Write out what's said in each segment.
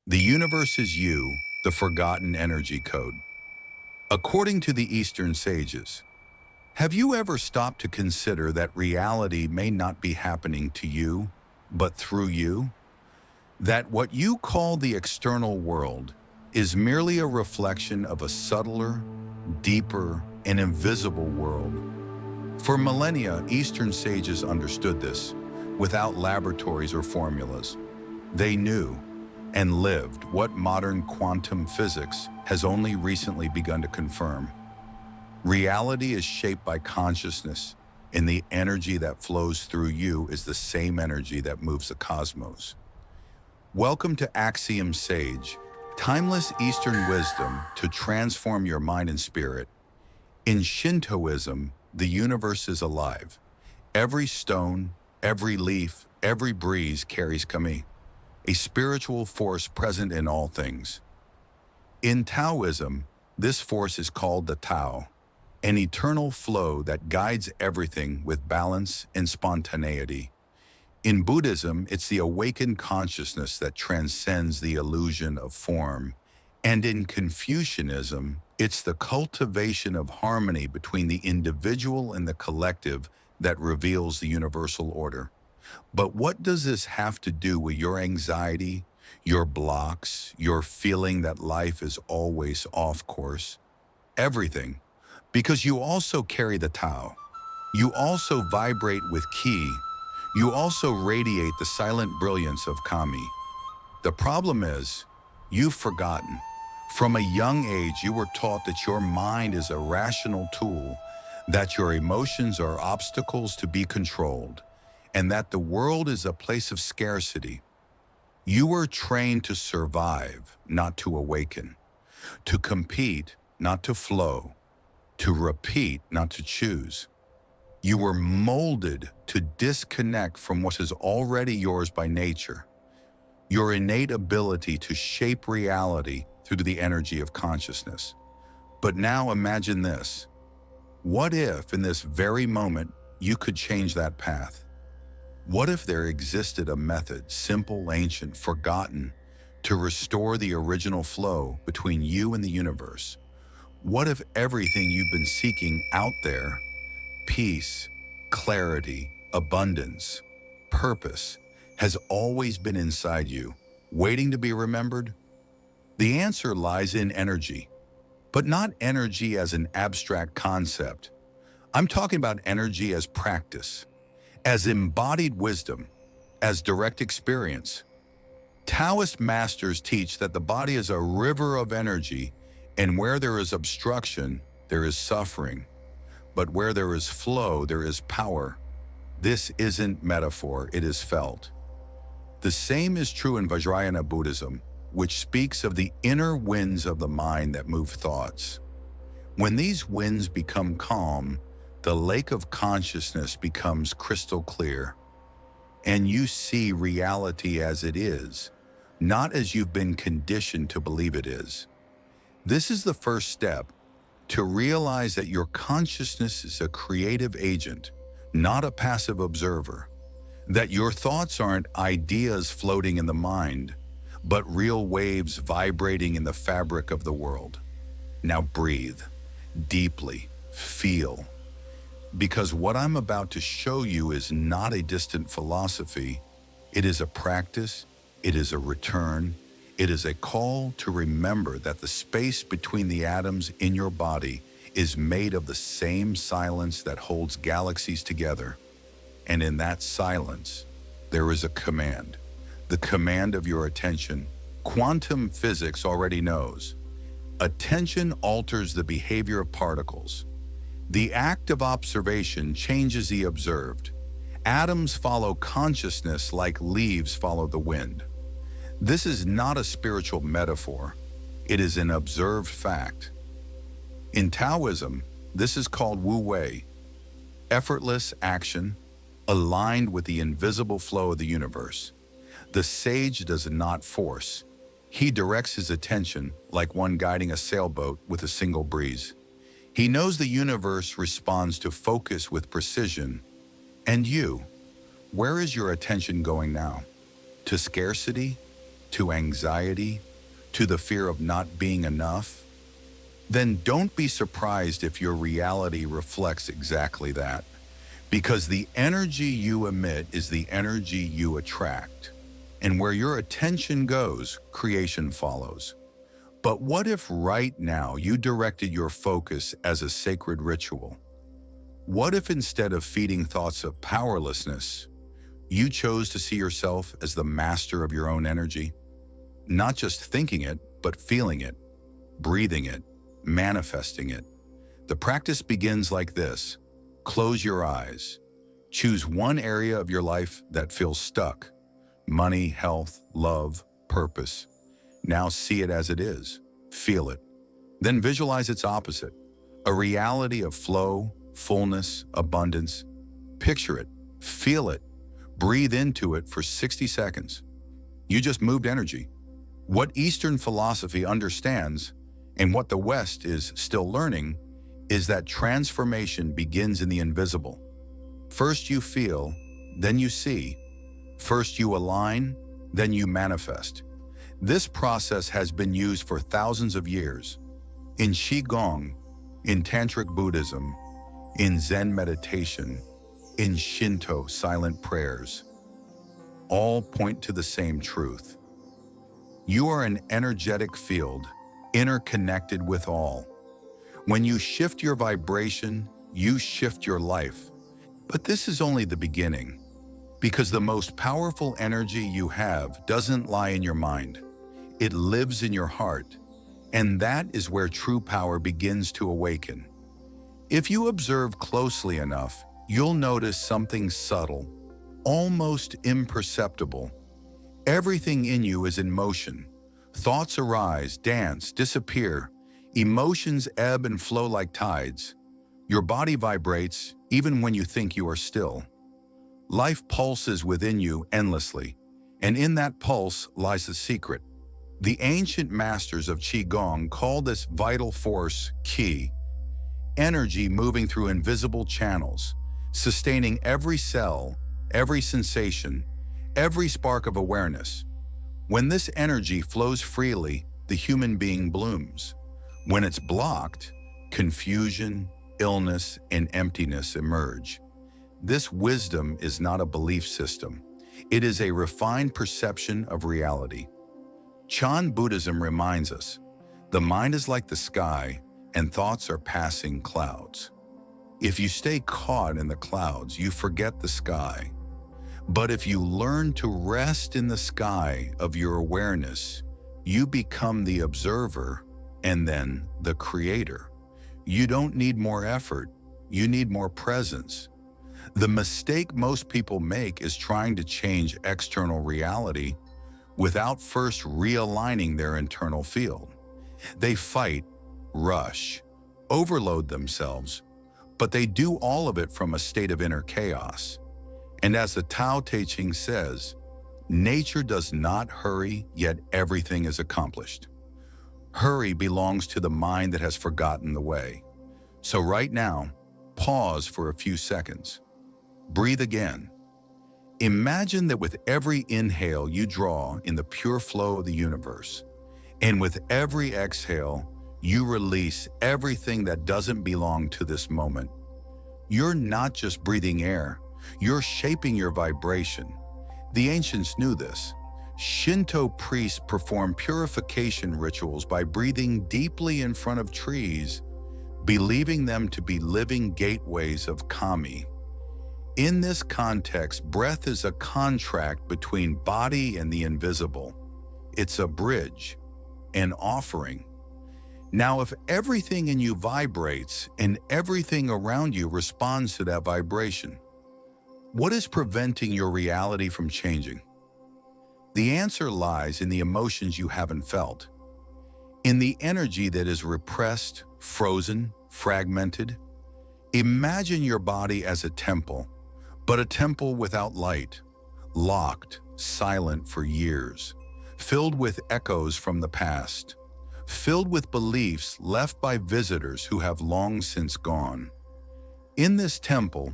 The universe is you, the forgotten energy code. According to the Eastern sages, have you ever stopped to consider that reality may not be happening to you, but through you? That what you call the external world is merely a reflection of a subtler, deeper, and invisible world. For millennia, Eastern sages understood this, without laboratories or formulas. They knew and lived what modern quantum physics has only recently begun to confirm. Reality is shaped by consciousness, and the energy that flows through you is the same energy that moves the cosmos. Welcome to Axiom Sage, timeless Eastern wisdom to transform your mind and spirit. In Shintoism, the universe is alive. Every stone, every leaf, every breeze carries kami, a spiritual force present in all things. In Taoism, this force is called the Tao, an eternal flow that guides everything with balance and spontaneity. In Buddhism, it's the awakened consciousness that transcends the illusion of form. And in Confucianism, it's the cultivation of harmony between the individual and the collective that reveals the universal order. But what does this have to do with your anxiety, your blocks, your feeling that life is always off course? Everything. Because you also carry the Tao. You also vibrate with Qi. You also radiate the silent brilliance of Kami. The problem is, you've forgotten. From a young age, you were taught that your mind is a rational tool, that your emotions are obstacles to be controlled, and that the world is a place of scarcity. You were trained to survive, not to awaken, to compete, not to flow, to repeat, not to choose. You were molded to disconnect from what is already yours by nature, your innate ability to shape reality through the energy of consciousness. But now imagine this. What if, in this very moment, you could change that path? What if there existed a method, simple, ancient, forgotten, to restore the original flow between you and the universe? What if everything you've been seeking out there, peace, clarity, abundance, purpose, has always been inside you, waiting to be remembered? The answer lies in energy, but not energy as an abstract concept. I'm talking about energy as practice, as embodied wisdom, as direct experience. Taoist masters teach that the body is a river of energy, and where there is obstruction, there is suffering. But where there is flow, there is power. This isn't metaphor, it is felt. The same is true in Vajrayana Buddhism, which speaks of the inner winds of the mind that move thoughts. When these winds become calm, the lake of consciousness becomes crystal clear, and you see reality as it is, not as you've been conditioned to believe it is. This is the first step, to realize that your consciousness is a creative agent, not a passive observer, that your thoughts aren't ideas floating in the mind, but real waves vibrating in the fabric of the world. Now breathe, deeply, feel. Because what I'm about to show you is not a distant philosophy. It is a practice, it is a return, it is a call to remember that the space between the atoms in your body is made of the same silence that holds galaxies together. And in that silence, there is a command, the command of your attention. Quantum physics already knows. Attention alters the behavior of particles. The act of observation changes the observed. Atoms follow consciousness like leaves follow the wind. This is not a spiritual metaphor. It is an observed fact. In Taoism, this is called Wu Wei, effortless action, aligned with the invisible flow of the universe. The sage does not force. He directs his attention like one guiding a sailboat with a single breeze. He knows the universe responds to focus with precision. And you, where is your attention going now? To scarcity? to anxiety, to the fear of not being enough, then don't be surprised if your reality reflects exactly that. Because the energy you emit is the energy you attract. And where your attention goes, creation follows. But what if right now you directed your focus as a sacred ritual? What if instead of feeding thoughts of powerlessness, you chose to see yourself as the master of your own energy? Not just thinking it, but feeling it, breathing it, manifesting it. The practice begins like this. Close your eyes. Choose one area of your life that feels stuck. Money, health, love, purpose. Now see it as it is. Feel it. Then visualize its opposite. A reality of flow, fullness, abundance. Picture it. Feel it. Breathe into it for 60 seconds. You just moved energy. What Eastern philosophy understands, and what the West is still learning, is that transformation begins in the invisible. First you feel, then you see. First you align, then you manifest. This process has been used for thousands of years. In Qigong, in Tantric Buddhism, in Zen meditation, in Shinto silent prayers, all point to the same truth. You are an energetic field, interconnected with all. When you shift your vibration, you shift your life. But this is only the beginning, because the most powerful energy you have doesn't lie in your mind. It lives in your heart, and that is where true power begins to awaken. If you observe closely enough, you'll notice something subtle, almost imperceptible. Everything in you is in motion. Thoughts arise, dance, disappear. Emotions ebb and flow like tides. Your body vibrates even when you think you are still. Life pulses within you endlessly, and in that pulse lies the secret. The ancient masters of Qigong call this vital force qi, energy moving through invisible channels, sustaining every cell, every sensation, every spark of awareness. When this energy flows freely, the human being blooms. When it's blocked, confusion, illness, and emptiness emerge. This wisdom is not a belief system. It is a refined perception of reality. Chan Buddhism reminds us, the mind is like the sky, and thoughts are passing clouds. If you stay caught in the clouds, you forget the sky. But if you learn to rest in the sky of your awareness, you become the observer and then the creator. You don't need more effort, you need more presence. The mistake most people make is trying to change external reality without first realigning their internal field. They fight, rush, overload themselves, but they do all of it from a state of inner chaos. And as the Tao Te Ching says, nature does not hurry, yet everything is accomplished. Hurry belongs to the mind that has forgotten the way. So right now, pause for a few seconds. Breathe again. Imagine that with every inhale you draw in the pure flow of the universe, and with every exhale, you release everything that doesn't belong to this moment. You're not just breathing air, you're shaping your vibration. The ancients knew this. Shinto priests perform purification rituals by breathing deeply in front of trees, believing them to be living gateways of kami. In this context, breath is a contract between body and the invisible. It's a bridge, an offering. Now, if everything in you vibrates and everything around you responds to that vibration, what is preventing your reality from changing? The answer lies in the emotions you haven't felt, in the energy that is repressed, frozen, fragmented. Imagine your body as a temple, but a temple without light, locked, silent for years, filled with echoes from the past, filled with beliefs left by visitors who have long since gone. In this temple,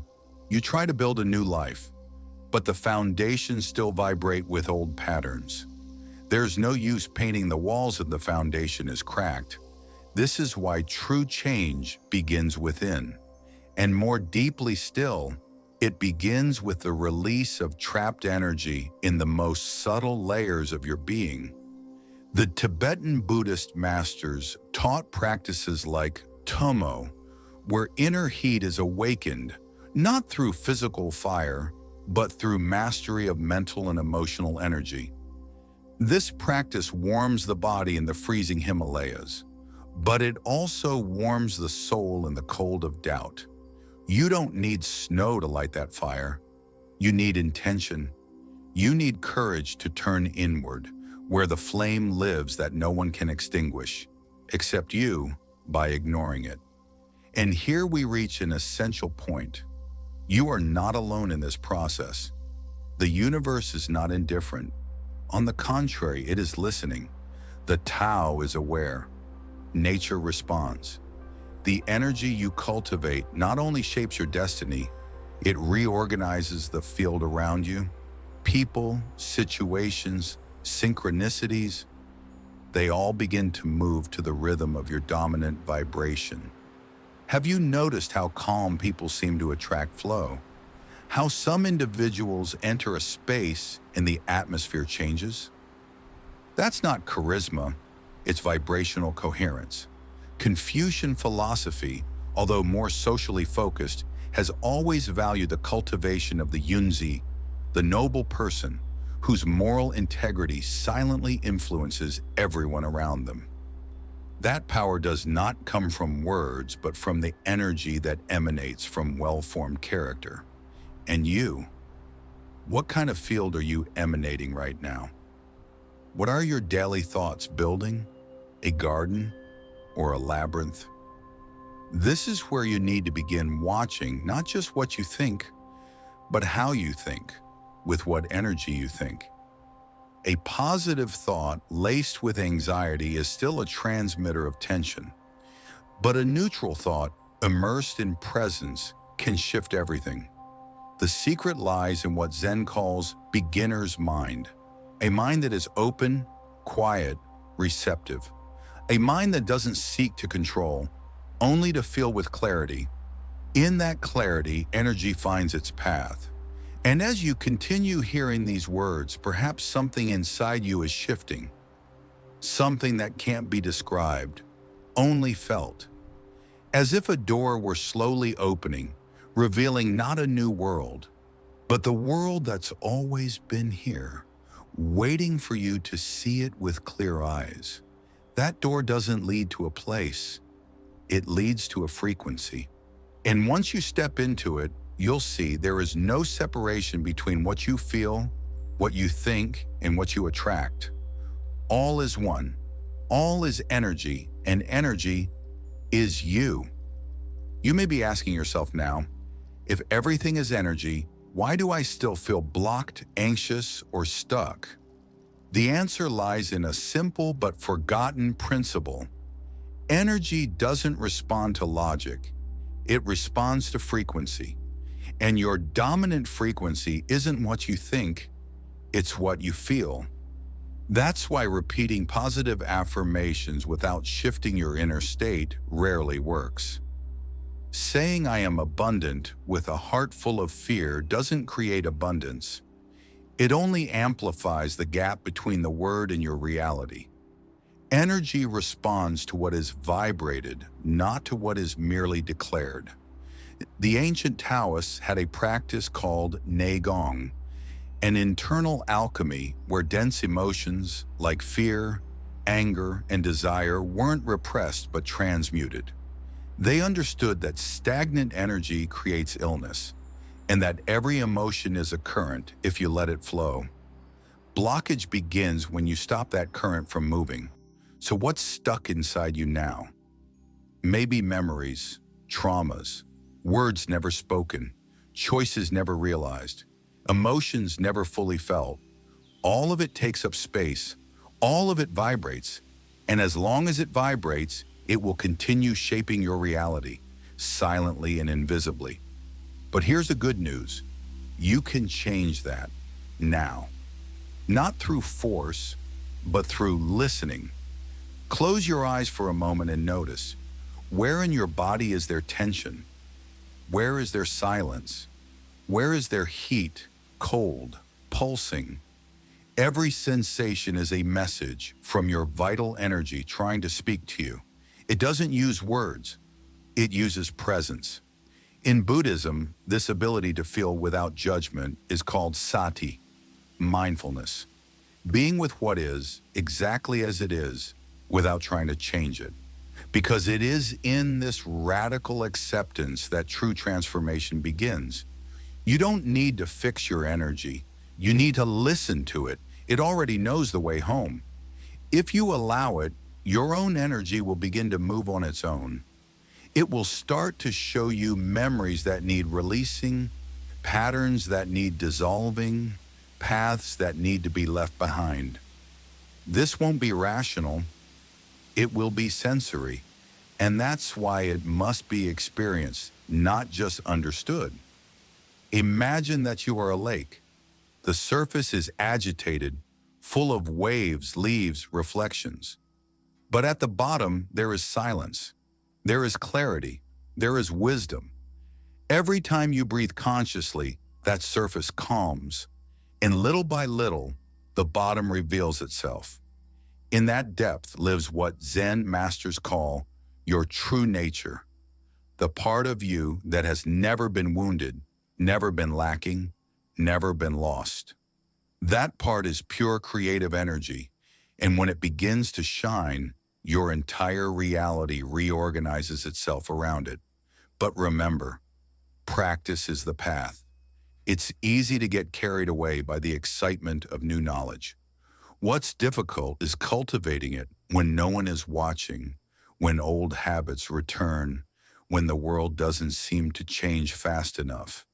you try to build a new life, but the foundations still vibrate with old patterns. There's no use painting the walls if the foundation is cracked. This is why true change begins within. And more deeply still, it begins with the release of trapped energy in the most subtle layers of your being. The Tibetan Buddhist masters taught practices like Tomo, where inner heat is awakened, not through physical fire, but through mastery of mental and emotional energy. This practice warms the body in the freezing Himalayas, but it also warms the soul in the cold of doubt. You don't need snow to light that fire. You need intention. You need courage to turn inward, where the flame lives that no one can extinguish, except you, by ignoring it. And here we reach an essential point. You are not alone in this process. The universe is not indifferent. On the contrary, it is listening. The Tao is aware. Nature responds. The energy you cultivate not only shapes your destiny, it reorganizes the field around you. People, situations, synchronicities, they all begin to move to the rhythm of your dominant vibration. Have you noticed how calm people seem to attract flow? How some individuals enter a space and the atmosphere changes? That's not charisma, it's vibrational coherence. Confucian philosophy, although more socially focused, has always valued the cultivation of the yunzi, the noble person, whose moral integrity silently influences everyone around them. That power does not come from words, but from the energy that emanates from well-formed character. And you, what kind of field are you emanating right now? What are your daily thoughts building? A garden or a labyrinth? This is where you need to begin watching not just what you think, but how you think, with what energy you think. A positive thought laced with anxiety is still a transmitter of tension, but a neutral thought immersed in presence can shift everything. The secret lies in what Zen calls beginner's mind, a mind that is open, quiet, receptive, a mind that doesn't seek to control, only to feel with clarity. In that clarity, energy finds its path. And as you continue hearing these words, perhaps something inside you is shifting, something that can't be described, only felt, as if a door were slowly opening, revealing not a new world, but the world that's always been here, waiting for you to see it with clear eyes. That door doesn't lead to a place, it leads to a frequency. And once you step into it, you'll see there is no separation between what you feel, what you think, and what you attract. All is one. All is energy, and energy is you. You may be asking yourself now, if everything is energy, why do I still feel blocked, anxious, or stuck? The answer lies in a simple but forgotten principle. Energy doesn't respond to logic. It responds to frequency. And your dominant frequency isn't what you think, it's what you feel. That's why repeating positive affirmations without shifting your inner state rarely works. Saying I am abundant with a heart full of fear doesn't create abundance. It only amplifies the gap between the word and your reality. Energy responds to what is vibrated, not to what is merely declared. The ancient Taoists had a practice called Neigong, an internal alchemy where dense emotions like fear, anger, and desire weren't repressed but transmuted. They understood that stagnant energy creates illness, and that every emotion is a current if you let it flow. Blockage begins when you stop that current from moving. So what's stuck inside you now? Maybe memories, traumas, words never spoken, choices never realized, emotions never fully felt. All of it takes up space, all of it vibrates, and as long as it vibrates, it will continue shaping your reality, silently and invisibly. But here's the good news. You can change that now. Not through force, but through listening. Close your eyes for a moment and notice, where in your body is there tension? Where is there silence? Where is there heat, cold, pulsing? Every sensation is a message from your vital energy trying to speak to you. It doesn't use words, it uses presence. In Buddhism, this ability to feel without judgment is called sati, mindfulness. Being with what is, exactly as it is, without trying to change it. Because it is in this radical acceptance that true transformation begins. You don't need to fix your energy. You need to listen to it. It already knows the way home. If you allow it, your own energy will begin to move on its own. It will start to show you memories that need releasing, patterns that need dissolving, paths that need to be left behind. This won't be rational. It will be sensory. And that's why it must be experienced, not just understood. Imagine that you are a lake. The surface is agitated, full of waves, leaves, reflections. But at the bottom, there is silence. There is clarity. There is wisdom. Every time you breathe consciously, that surface calms. And little by little, the bottom reveals itself. In that depth lives what Zen masters call your true nature, the part of you that has never been wounded, never been lacking, never been lost. That part is pure creative energy, and when it begins to shine, your entire reality reorganizes itself around it. But remember, practice is the path. It's easy to get carried away by the excitement of new knowledge. What's difficult is cultivating it when no one is watching, when old habits return, when the world doesn't seem to change fast enough.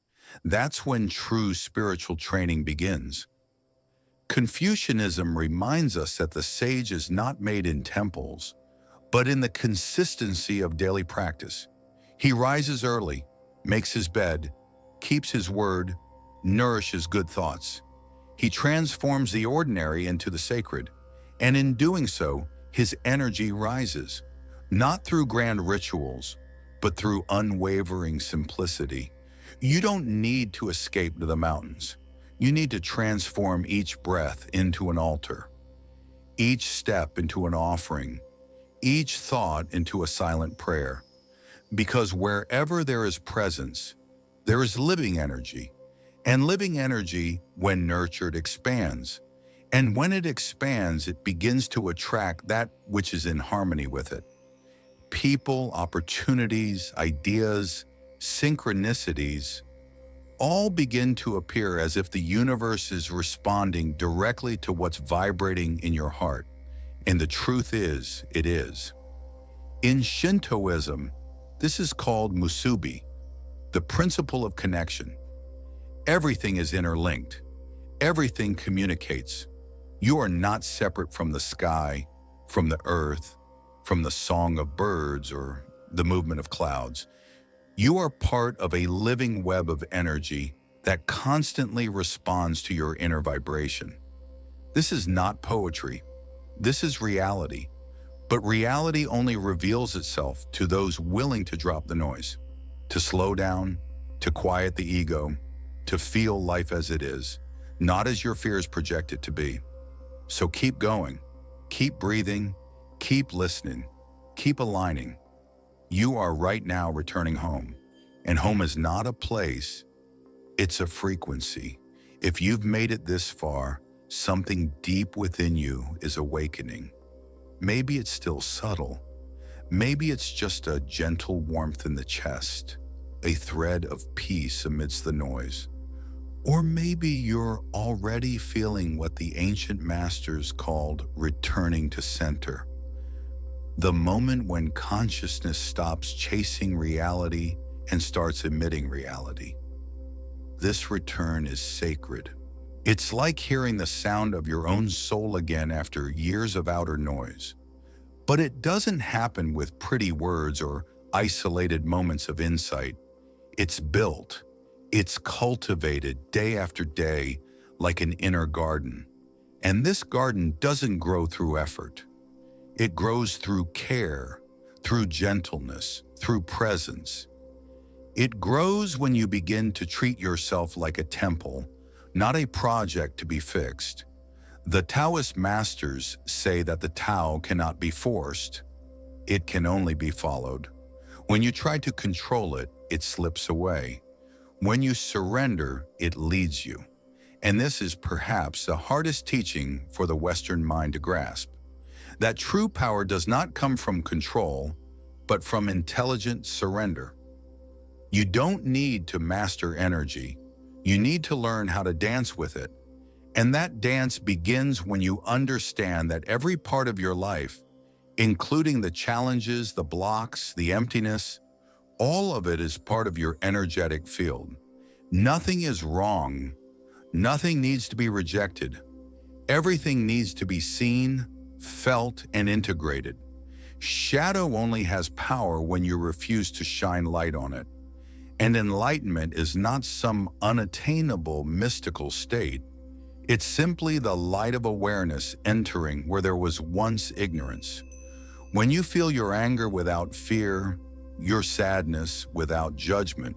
That's when true spiritual training begins. Confucianism reminds us that the sage is not made in temples, but in the consistency of daily practice. He rises early, makes his bed, keeps his word, nourishes good thoughts. He transforms the ordinary into the sacred, and in doing so, his energy rises, not through grand rituals, but through unwavering simplicity. You don't need to escape to the mountains. You need to transform each breath into an altar, each step into an offering, each thought into a silent prayer. Because wherever there is presence, there is living energy. And living energy, when nurtured, expands. And when it expands, it begins to attract that which is in harmony with it. People, opportunities, ideas, synchronicities, all begin to appear as if the universe is responding directly to what's vibrating in your heart. And the truth is, it is. In Shintoism, this is called musubi, the principle of connection. Everything is interlinked. Everything communicates. You are not separate from the sky, from the earth, from the song of birds or the movement of clouds. You are part of a living web of energy that constantly responds to your inner vibration. This is not poetry. This is reality. But reality only reveals itself to those willing to drop the noise, to slow down, to quiet the ego, to feel life as it is, not as your fears project it to be. So keep going, keep breathing, keep listening, keep aligning. You are right now returning home, and home is not a place, it's a frequency. If you've made it this far, something deep within you is awakening. Maybe it's still subtle. Maybe it's just a gentle warmth in the chest, a thread of peace amidst the noise. Or maybe you're already feeling what the ancient masters called returning to center. The moment when consciousness stops chasing reality and starts emitting reality. This return is sacred. It's like hearing the sound of your own soul again after years of outer noise. But it doesn't happen with pretty words or isolated moments of insight. It's built. It's cultivated day after day like an inner garden. And this garden doesn't grow through effort. It grows through care, through gentleness, through presence. It grows when you begin to treat yourself like a temple, not a project to be fixed. The Taoist masters say that the Tao cannot be forced. It can only be followed. When you try to control it, it slips away. When you surrender, it leads you. And this is perhaps the hardest teaching for the Western mind to grasp. That true power does not come from control, but from intelligent surrender. You don't need to master energy. You need to learn how to dance with it. And that dance begins when you understand that every part of your life, including the challenges, the blocks, the emptiness, all of it is part of your energetic field. Nothing is wrong. Nothing needs to be rejected. Everything needs to be seen, felt, and integrated. Shadow only has power when you refuse to shine light on it. And enlightenment is not some unattainable mystical state. It's simply the light of awareness entering where there was once ignorance. When you feel your anger without fear, your sadness without judgment,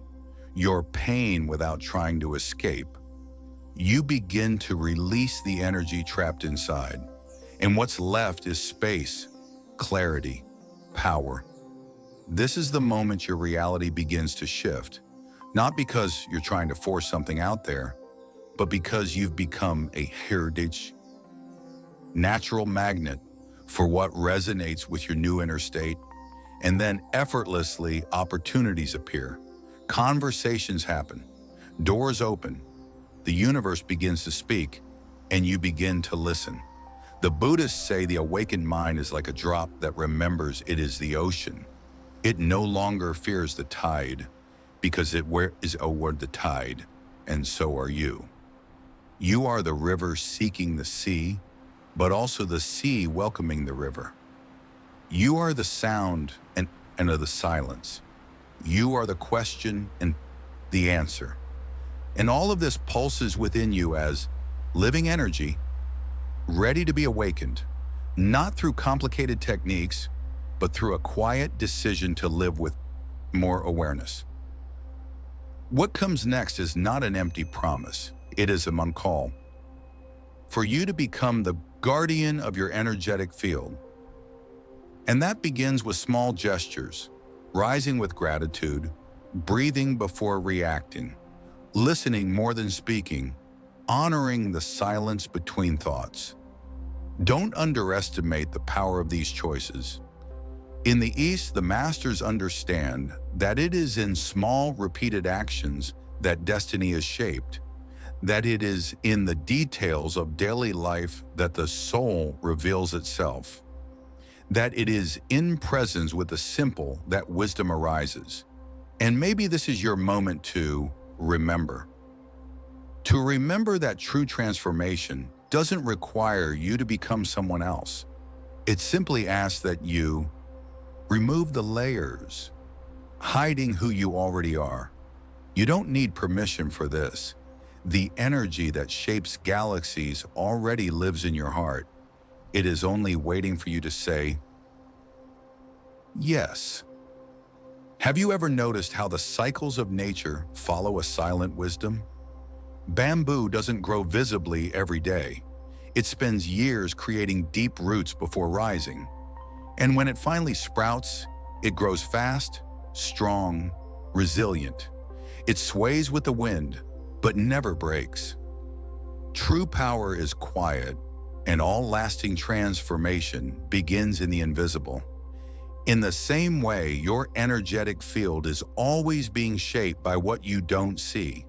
your pain without trying to escape, you begin to release the energy trapped inside. And what's left is space, clarity, power. This is the moment your reality begins to shift, not because you're trying to force something out there, but because you've become a heritage, natural magnet for what resonates with your new inner state. And then effortlessly, opportunities appear. Conversations happen. Doors open. The universe begins to speak, and you begin to listen. The Buddhists say the awakened mind is like a drop that remembers it is the ocean. It no longer fears the tide, because it is toward the tide, and so are you. You are the river seeking the sea, but also the sea welcoming the river. You are the sound and of the silence. You are the question and the answer. And all of this pulses within you as living energy, ready to be awakened, not through complicated techniques, but through a quiet decision to live with more awareness. What comes next is not an empty promise. It is a call for you to become the guardian of your energetic field. And that begins with small gestures, rising with gratitude, breathing before reacting, listening more than speaking, honoring the silence between thoughts. Don't underestimate the power of these choices. In the East, the masters understand that it is in small, repeated actions that destiny is shaped, that it is in the details of daily life that the soul reveals itself, that it is in presence with the simple that wisdom arises. And maybe this is your moment to remember. To remember that true transformation doesn't require you to become someone else. It simply asks that you remove the layers, hiding who you already are. You don't need permission for this. The energy that shapes galaxies already lives in your heart. It is only waiting for you to say, yes. Have you ever noticed how the cycles of nature follow a silent wisdom? Bamboo doesn't grow visibly every day. It spends years creating deep roots before rising. And when it finally sprouts, it grows fast, strong, resilient. It sways with the wind, but never breaks. True power is quiet, and all lasting transformation begins in the invisible. In the same way, your energetic field is always being shaped by what you don't see.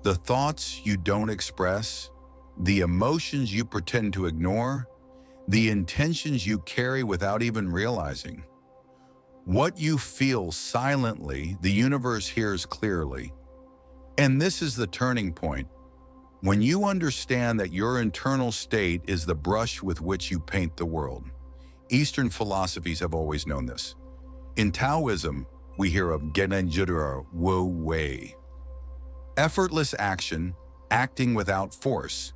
The thoughts you don't express, the emotions you pretend to ignore, the intentions you carry without even realizing. What you feel silently, the universe hears clearly. And this is the turning point. When you understand that your internal state is the brush with which you paint the world. Eastern philosophies have always known this. In Taoism, we hear of Genenjura Wu Wei. Effortless action, acting without force.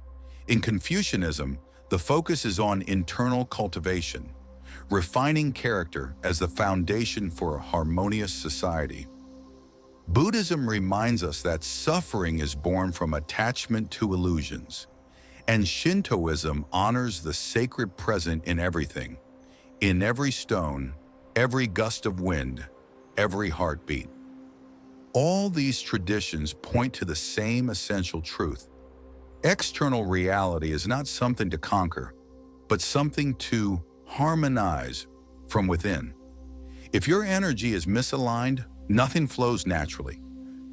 In Confucianism, the focus is on internal cultivation, refining character as the foundation for a harmonious society. Buddhism reminds us that suffering is born from attachment to illusions, and Shintoism honors the sacred present in everything, in every stone, every gust of wind, every heartbeat. All these traditions point to the same essential truth. External reality is not something to conquer, but something to harmonize from within. If your energy is misaligned, nothing flows naturally.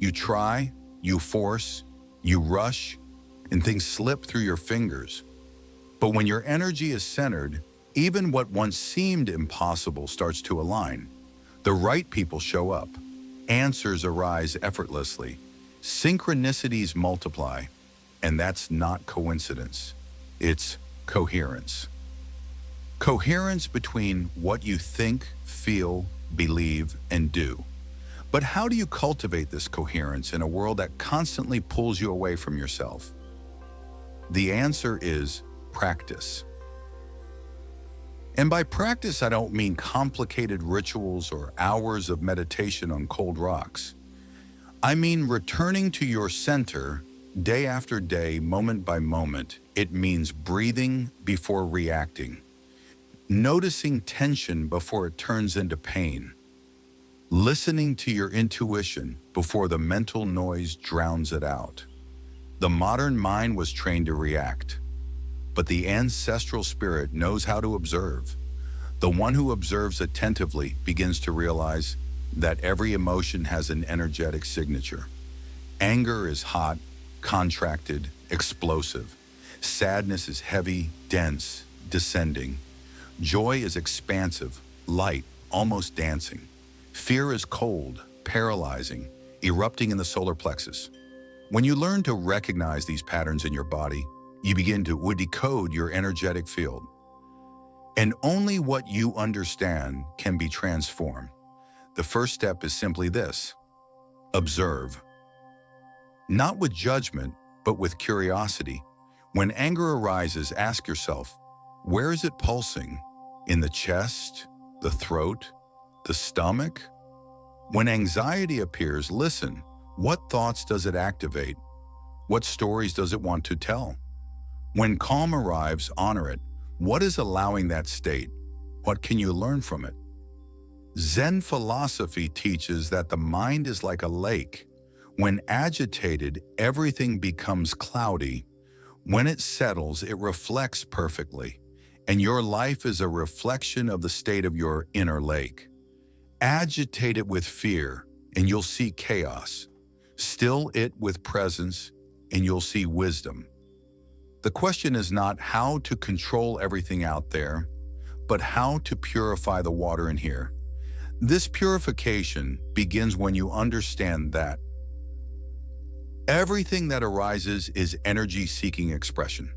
You try, you force, you rush, and things slip through your fingers. But when your energy is centered, even what once seemed impossible starts to align. The right people show up. Answers arise effortlessly. Synchronicities multiply. And that's not coincidence. It's coherence. Coherence between what you think, feel, believe, and do. But how do you cultivate this coherence in a world that constantly pulls you away from yourself? The answer is practice. And by practice, I don't mean complicated rituals or hours of meditation on cold rocks. I mean returning to your center day after day, moment by moment. It means breathing before reacting, noticing tension before it turns into pain, listening to your intuition before the mental noise drowns it out. The modern mind was trained to react, but the ancestral spirit knows how to observe. The one who observes attentively begins to realize that every emotion has an energetic signature. Anger is hot, contracted, explosive. Sadness is heavy, dense, descending. Joy is expansive, light, almost dancing. Fear is cold, paralyzing, erupting in the solar plexus. When you learn to recognize these patterns in your body, you begin to decode your energetic field. And only what you understand can be transformed. The first step is simply this: observe. Not with judgment, but with curiosity. When anger arises, ask yourself, where is it pulsing? In the chest, the throat, the stomach? When anxiety appears, listen. What thoughts does it activate? What stories does it want to tell? When calm arrives, honor it. What is allowing that state? What can you learn from it? Zen philosophy teaches that the mind is like a lake. When agitated, everything becomes cloudy. When it settles, it reflects perfectly. And your life is a reflection of the state of your inner lake. Agitate it with fear, and you'll see chaos. Still it with presence, and you'll see wisdom. The question is not how to control everything out there, but how to purify the water in here. This purification begins when you understand that everything that arises is energy-seeking expression.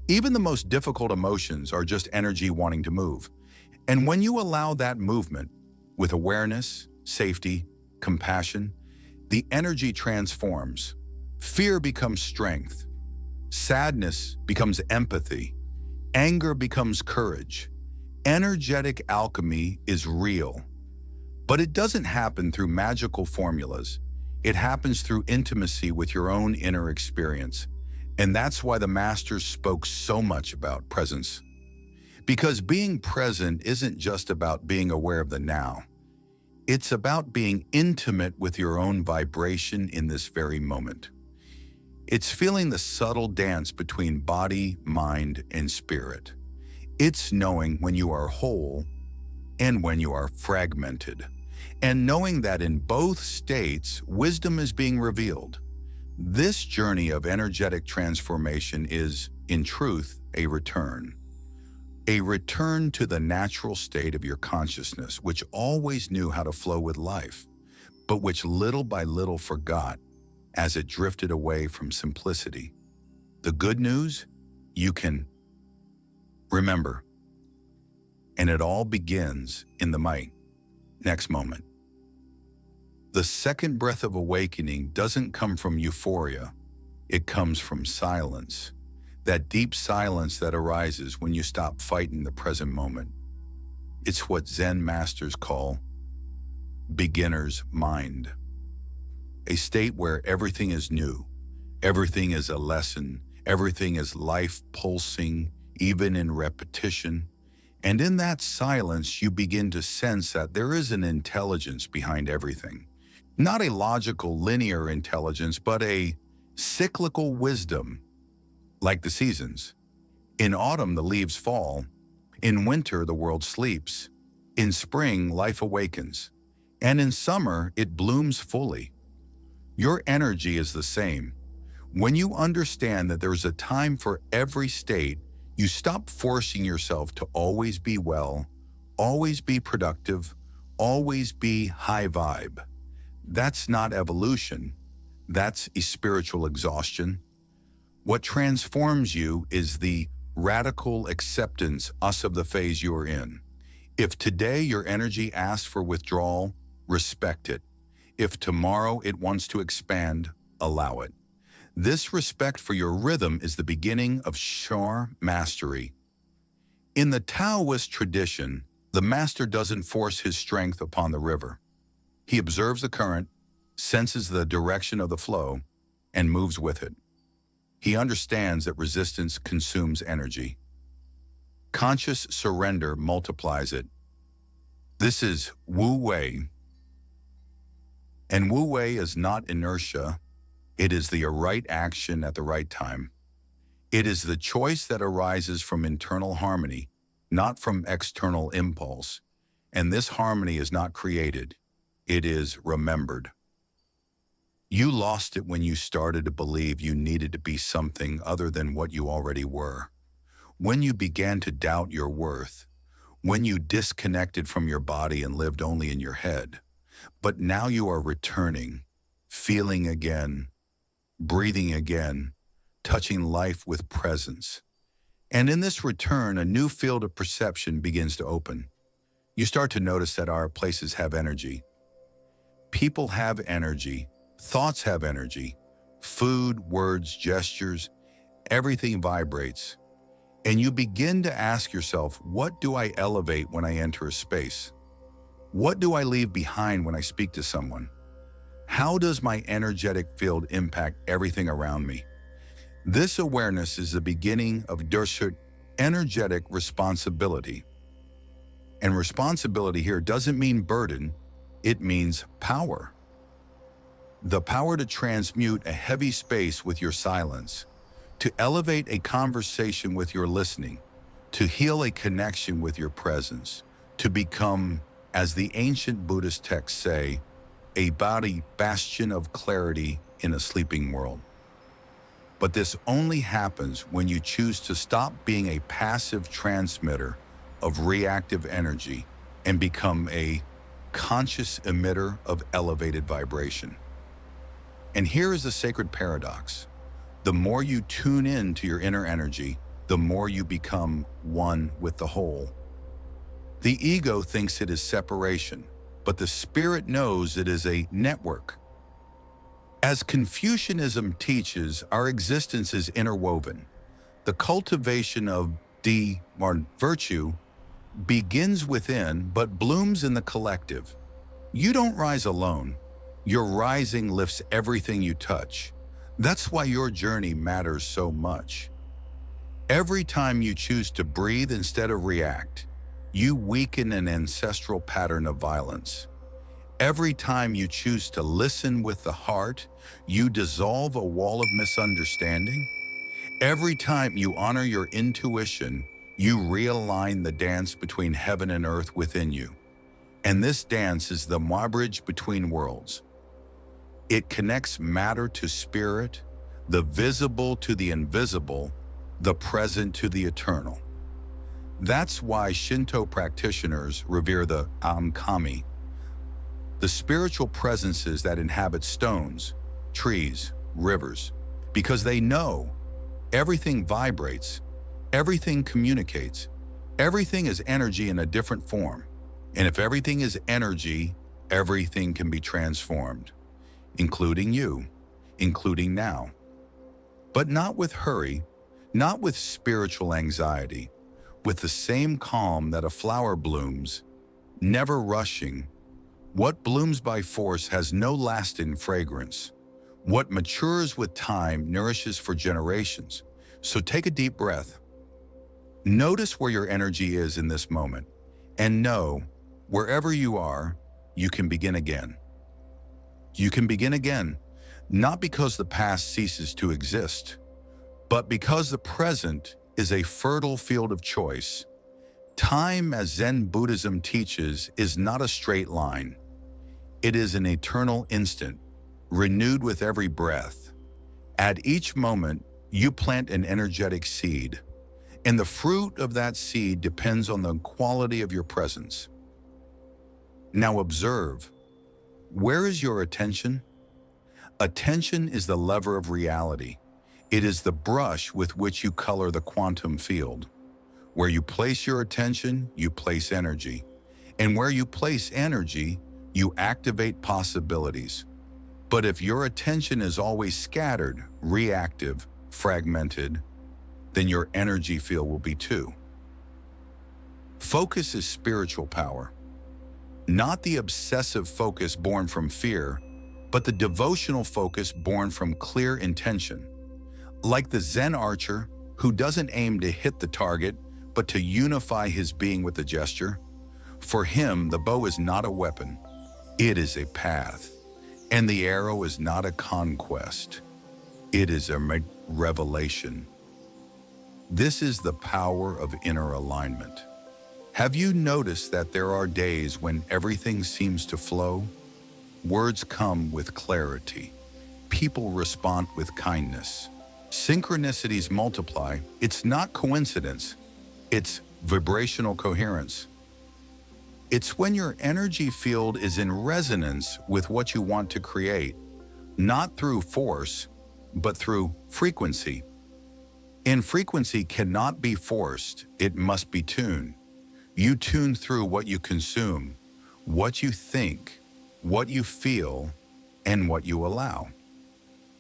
Even the most difficult emotions are just energy wanting to move. And when you allow that movement with awareness, safety, compassion, the energy transforms. Fear becomes strength. Sadness becomes empathy. Anger becomes courage. Energetic alchemy is real. But it doesn't happen through magical formulas. It happens through intimacy with your own inner experience. And that's why the masters spoke so much about presence. Because being present isn't just about being aware of the now. It's about being intimate with your own vibration in this very moment. It's feeling the subtle dance between body, mind, and spirit. It's knowing when you are whole and when you are fragmented. And knowing that in both states, wisdom is being revealed. This journey of energetic transformation is, in truth, a return. A return to the natural state of your consciousness, which always knew how to flow with life, but which little by little forgot as it drifted away from simplicity. The good news? You can remember. And it all begins in the next moment. The second breath of awakening doesn't come from euphoria. It comes from silence. that deep silence that arises when you stop fighting the present moment. It's what Zen masters call beginner's mind, a state where everything is new, everything is a lesson, everything is life pulsing, even in repetition. And in that silence, you begin to sense that there is an intelligence behind everything. Not a logical, linear intelligence, but a cyclical wisdom, like the seasons. In autumn, the leaves fall. In winter, the world sleeps. In spring, life awakens. And in summer, it blooms fully. Your energy is the same. When you understand that there's a time for every state, you stop forcing yourself to always be well, always be productive, always be high vibe. That's not evolution. That's a spiritual exhaustion. What transforms you is the radical acceptance of the phase you are in. If today your energy asks for withdrawal, respect it. If tomorrow it wants to expand, allow it. This respect for your rhythm is the beginning of shore mastery. In the Taoist tradition, the master doesn't force his strength upon the river. He observes the current, senses the direction of the flow, and moves with it. He understands that resistance consumes energy. Conscious surrender multiplies it. This is Wu Wei. And Wu Wei is not inertia. It is the right action at the right time. It is the choice that arises from internal harmony, not from external impulse. And this harmony is not created. It is remembered. You lost it when you started to believe you needed to be something other than what you already were. When you began to doubt your worth. When you disconnected from your body and lived only in your head. But now you are returning, feeling again, breathing again, touching life with presence. And in this return, a new field of perception begins to open. You start to notice that our places have energy. People have energy. Thoughts have energy. Food, words, gestures, everything vibrates. And you begin to ask yourself, what do I elevate when I enter a space? What do I leave behind when I speak to someone? How does my energetic field impact everything around me? This awareness is the beginning of energetic responsibility. And responsibility here doesn't mean burden, it means power. The power to transmute a heavy space with your silence, to elevate a conversation with your listening, to heal a connection with your presence, to become, as the ancient Buddhist texts say, a body bastion of clarity in a sleeping world. But this only happens when you choose to stop being a passive transmitter of reactive energy and become a conscious emitter of elevated vibration. And here is the sacred paradox. The more you tune in to your inner energy, the more you become one with the whole. The ego thinks it is separation, but the spirit knows it is a network. As Confucianism teaches, our existence is interwoven. The cultivation of virtue begins within but blooms in the collective. You don't rise alone. Your rising lifts everything you touch. That's why your journey matters so much. Every time you choose to breathe instead of react, you weaken an ancestral pattern of violence. Every time you choose to listen with the heart, you dissolve a wall of misunderstanding. Every time you honor your intuition, you realign the dance between heaven and earth within you. And this dance is the bridge between worlds. It connects matter to spirit, the visible to the invisible, the present to the eternal. That's why Shinto practitioners revere the kami, the spiritual presences that inhabit stones, trees, rivers, because they know everything vibrates, everything communicates, everything is energy in a different form. And if everything is energy, everything can be transformed, including you, including now. But not with hurry, not with spiritual anxiety, with the same calm that a flower blooms, never rushing. What blooms by force has no lasting fragrance. What matures with time nourishes for generations. So take a deep breath. Notice where your energy is in this moment, and know, wherever you are, you can begin again. You can begin again, not because the past ceases to exist, but because the present is a fertile field of choice. Time, as Zen Buddhism teaches, is not a straight line. It is an eternal instant, renewed with every breath. At each moment, you plant an energetic seed, and the fruit of that seed depends on the quality of your presence. Now observe, where is your attention? Attention is the lever of reality. It is the brush with which you color the quantum field. Where you place your attention, you place energy. And where you place energy, you activate possibilities. But if your attention is always scattered, reactive, fragmented, then your energy field will be too. Focus is spiritual power. Not the obsessive focus born from fear, but the devotional focus born from clear intention. Like the Zen archer who doesn't aim to hit the target, but to unify his being with the gesture. For him, the bow is not a weapon. It is a path. And the arrow is not a conquest. It is a revelation. This is the power of inner alignment. Have you noticed that there are days when everything seems to flow? Words come with clarity. People respond with kindness. Synchronicities multiply. It's not coincidence. It's vibrational coherence. It's when your energy field is in resonance with what you want to create, not through force, but through frequency. And frequency cannot be forced, it must be tuned. You tune through what you consume, what you think, what you feel, and what you allow.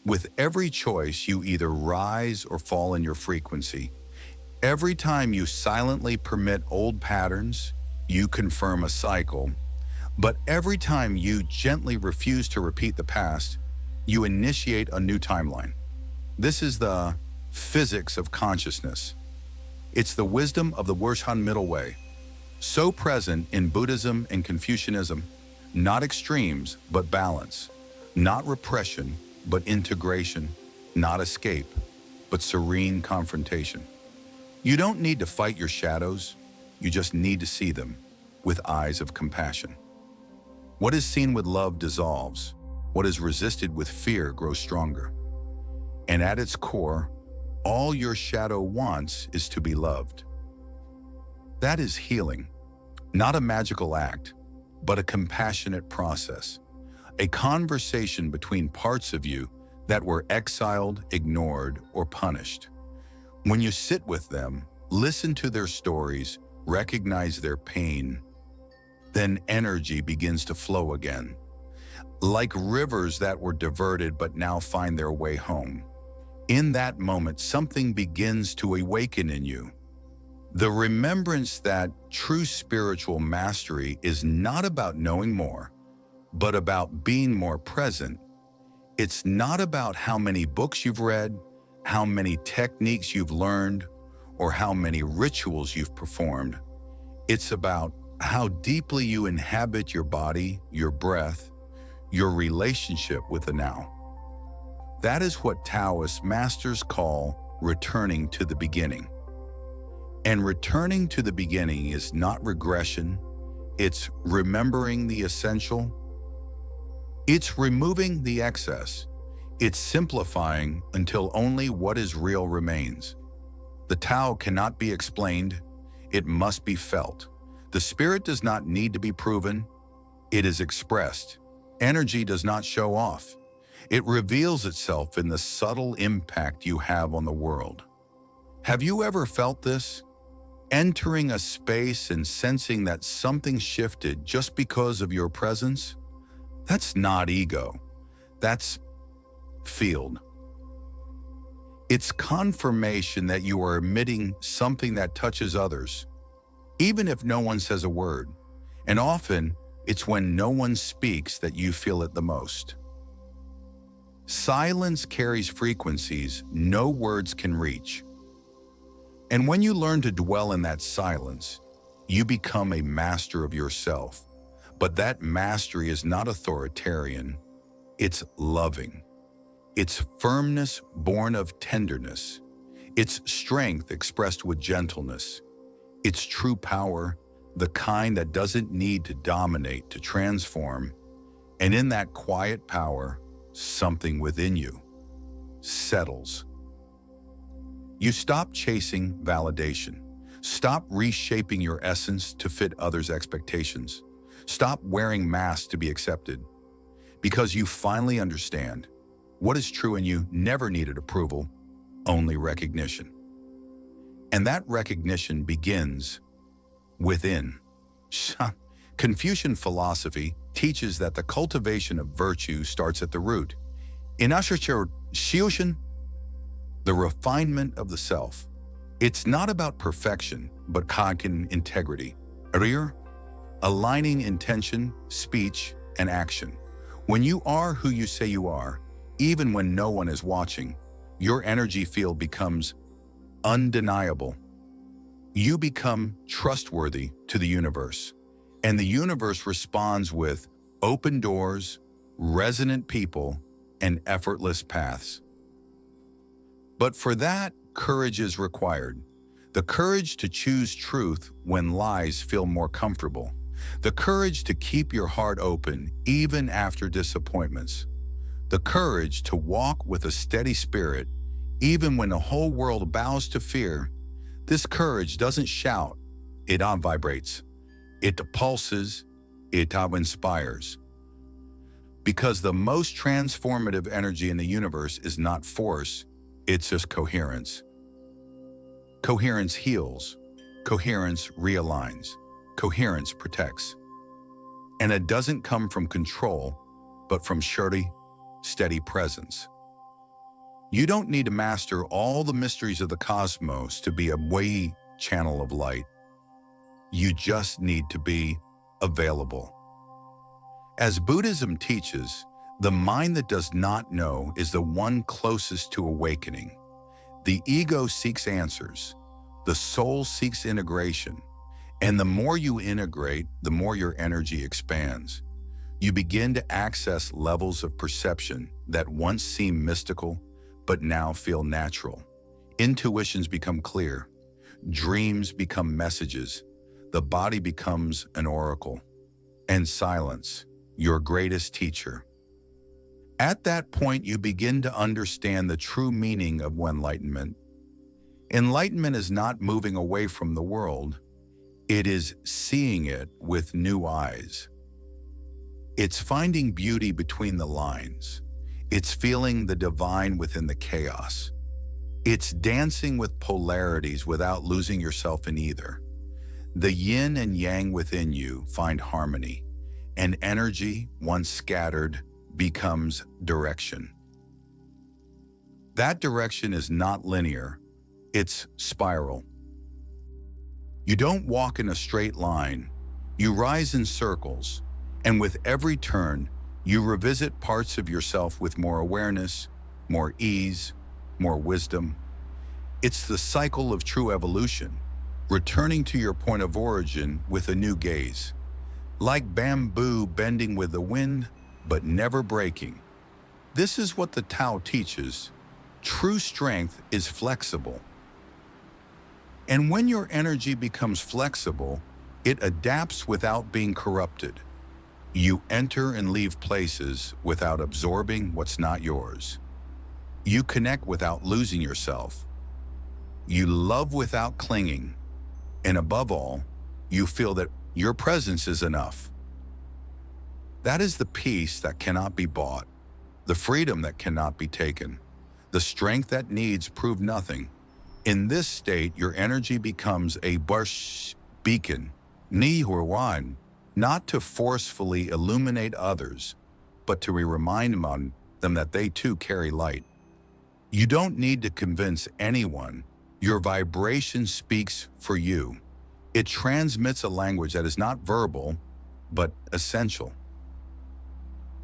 With every choice, you either rise or fall in your frequency. Every time you silently permit old patterns, you confirm a cycle. But every time you gently refuse to repeat the past, you initiate a new timeline. This is the physics of consciousness. It's the wisdom of the Wurshan middle way, so present in Buddhism and Confucianism. Not extremes, but balance. Not repression, but integration. Not escape, but serene confrontation. You don't need to fight your shadows, you just need to see them with eyes of compassion. What is seen with love dissolves, what is resisted with fear grows stronger. And at its core, all your shadow wants is to be loved. That is healing, not a magical act, but a compassionate process, a conversation between parts of you that were exiled, ignored, or punished. When you sit with them, listen to their stories, recognize their pain, then energy begins to flow again. Like rivers that were diverted but now find their way home. In that moment, something begins to awaken in you. The remembrance that true spiritual mastery is not about knowing more, but about being more present. It's not about how many books you've read, how many techniques you've learned, or how many rituals you've performed. It's about how deeply you inhabit your body, your breath, your relationship with the now. That is what Taoist masters call returning to the beginning. And returning to the beginning is not regression, it's remembering the essential. It's removing the excess. It's simplifying until only what is real remains. The Tao cannot be explained, it must be felt. The spirit does not need to be proven, it is expressed. Energy does not show off. It reveals itself in the subtle impact you have on the world. Have you ever felt this? Entering a space and sensing that something shifted just because of your presence? That's not ego. That's field. It's confirmation that you are emitting something that touches others, even if no one says a word. And often, it's when no one speaks that you feel it the most. Silence carries frequencies no words can reach. And when you learn to dwell in that silence, you become a master of yourself. But that mastery is not authoritarian, it's loving. It's firmness born of tenderness. It's strength expressed with gentleness. It's true power, the kind that doesn't need to dominate to transform. And in that quiet power, something within you settles. You stop chasing validation. Stop reshaping your essence to fit others' expectations. Stop wearing masks to be accepted. Because you finally understand what is true in you never needed approval, only recognition. And that recognition begins within. Confucian philosophy teaches that the cultivation of virtue starts at the root. In Xiushan, the refinement of the self. It's not about perfection, but cognitive integrity. Aligning intention, speech, and action. When you are who you say you are, even when no one is watching, your energy field becomes undeniable. You become trustworthy to the universe, and the universe responds with open doors, resonant people, and effortless paths. But for that, courage is required. The courage to choose truth when lies feel more comfortable. The courage to keep your heart open even after disappointments. The courage to walk with a steady spirit even when the whole world bows to fear. This courage doesn't shout, it vibrates. It pulses, it inspires. Because the most transformative energy in the universe is not force, it's just coherence. Coherence heals. Coherence realigns. Coherence protects. And it doesn't come from control, but from steady presence. You don't need to master all the mysteries of the cosmos to be a way channel of light. You just need to be available. As Buddhism teaches, the mind that does not know is the one closest to awakening. The ego seeks answers. The soul seeks integration. And the more you integrate, the more your energy expands. You begin to access levels of perception that once seemed mystical, but now feel natural. Intuitions become clear. Dreams become messages. The body becomes an oracle. And silence, your greatest teacher. At that point, you begin to understand the true meaning of enlightenment. Enlightenment is not moving away from the world. It is seeing it with new eyes. It's finding beauty between the lines. It's feeling the divine within the chaos. It's dancing with polarities without losing yourself in either. The yin and yang within you find harmony, and energy, once scattered, becomes direction. That direction is not linear, it's spiral. You don't walk in a straight line, you rise in circles, and with every turn, you revisit parts of yourself with more awareness, more ease, more wisdom. It's the cycle of true evolution, returning to your point of origin with a new gaze. Like bamboo bending with the wind, but never breaking. This is what the Tao teaches. True strength is flexible. And when your energy becomes flexible, it adapts without being corrupted. You enter and leave places without absorbing what's not yours. You connect without losing yourself. You love without clinging. And above all, you feel that your presence is enough. That is the peace that cannot be bought, the freedom that cannot be taken, the strength that needs prove nothing. In this state, your energy becomes a beacon, not to forcefully illuminate others, but to remind them that they too carry light. You don't need to convince anyone. Your vibration speaks for you. It transmits a language that is not verbal, but essential.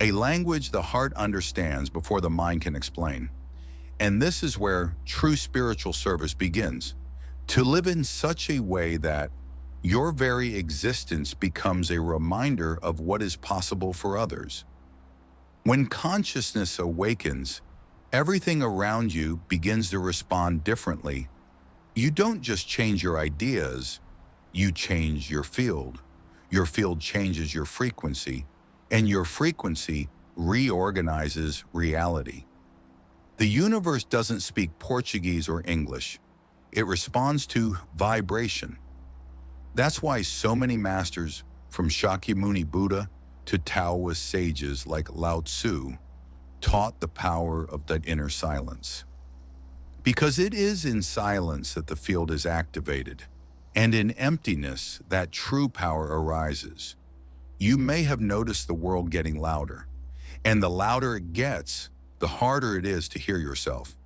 A language the heart understands before the mind can explain. And this is where true spiritual service begins. To live in such a way that your very existence becomes a reminder of what is possible for others. When consciousness awakens, everything around you begins to respond differently. You don't just change your ideas, you change your field. Your field changes your frequency, and your frequency reorganizes reality. The universe doesn't speak Portuguese or English. It responds to vibration. That's why so many masters, from Shakyamuni Buddha to Taoist sages like Lao Tzu, taught the power of that inner silence. Because it is in silence that the field is activated, and in emptiness that true power arises. You may have noticed the world getting louder, and the louder it gets, the harder it is to hear yourself.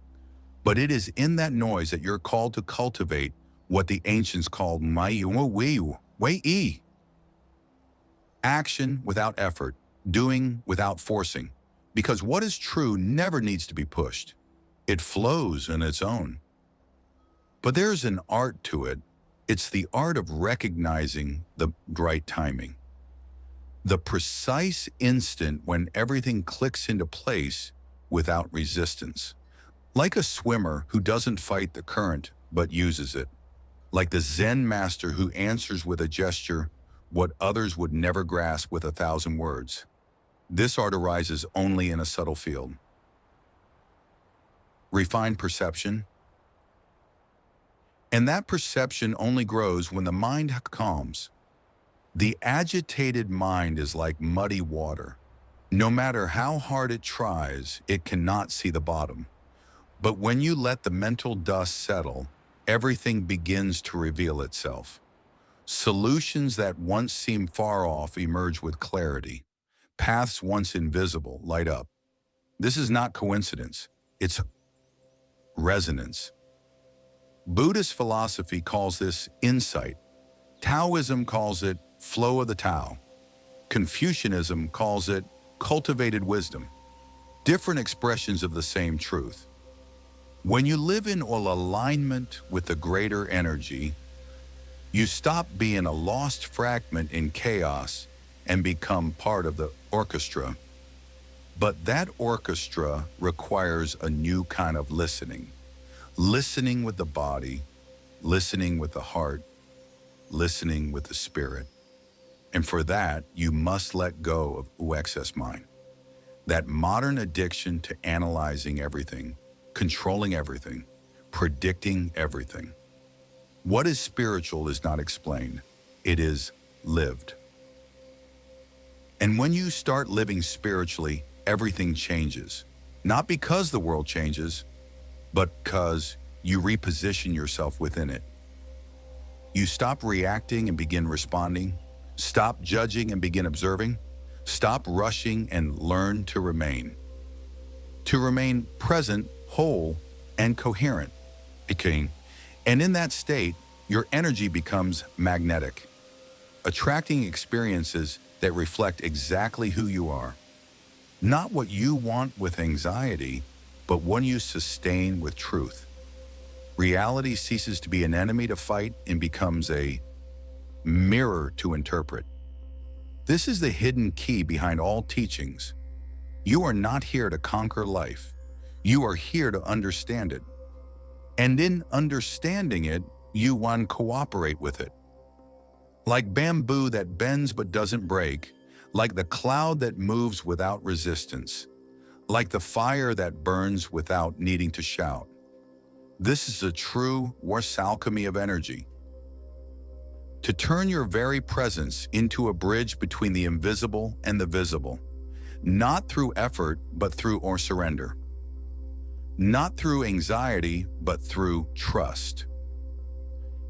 But it is in that noise that you're called to cultivate what the ancients called wei, action without effort, doing without forcing, because what is true never needs to be pushed. It flows on its own. But there's an art to it. It's the art of recognizing the right timing. The precise instant when everything clicks into place without resistance. Like a swimmer who doesn't fight the current but uses it. Like the Zen master who answers with a gesture what others would never grasp with 1,000 words. This art arises only in a subtle field. Refined perception. And that perception only grows when the mind calms. The agitated mind is like muddy water. No matter how hard it tries, it cannot see the bottom. But when you let the mental dust settle, everything begins to reveal itself. Solutions that once seemed far off emerge with clarity. Paths once invisible light up. This is not coincidence. It's resonance. Buddhist philosophy calls this insight. Taoism calls it flow of the Tao. Confucianism calls it cultivated wisdom. Different expressions of the same truth. When you live in alignment with the greater energy, you stop being a lost fragment in chaos and become part of the orchestra. But that orchestra requires a new kind of listening. Listening with the body, listening with the heart, listening with the spirit. And for that, you must let go of excess mind. That modern addiction to analyzing everything, controlling everything, predicting everything. What is spiritual is not explained. It is lived. And when you start living spiritually, everything changes. Not because the world changes, but because you reposition yourself within it. You stop reacting and begin responding. Stop judging and begin observing. Stop rushing and learn to remain. To remain present, whole, and coherent. And in that state, your energy becomes magnetic, attracting experiences that reflect exactly who you are. Not what you want with anxiety, but what you sustain with truth. Reality ceases to be an enemy to fight and becomes a mirror to interpret. This is the hidden key behind all teachings. You are not here to conquer life. You are here to understand it. And in understanding it, you want to cooperate with it. Like bamboo that bends but doesn't break, like the cloud that moves without resistance, like the fire that burns without needing to shout. This is a true alchemy of energy. To turn your very presence into a bridge between the invisible and the visible, not through effort, but through surrender. Not through anxiety, but through trust.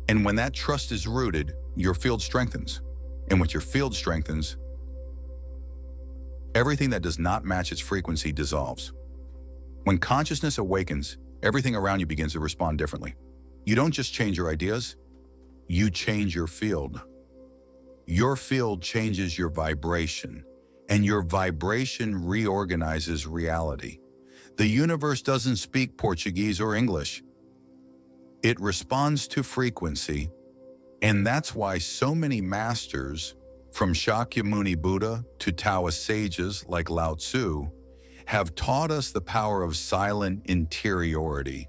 And when that trust is rooted, your field strengthens. And when your field strengthens, everything that does not match its frequency dissolves. When consciousness awakens, everything around you begins to respond differently. You don't just change your ideas, you change your field. Your field changes your vibration, and your vibration reorganizes reality. The universe doesn't speak Portuguese or English. It responds to frequency, and that's why so many masters, from Shakyamuni Buddha to Taoist sages like Lao Tzu, have taught us the power of silent interiority.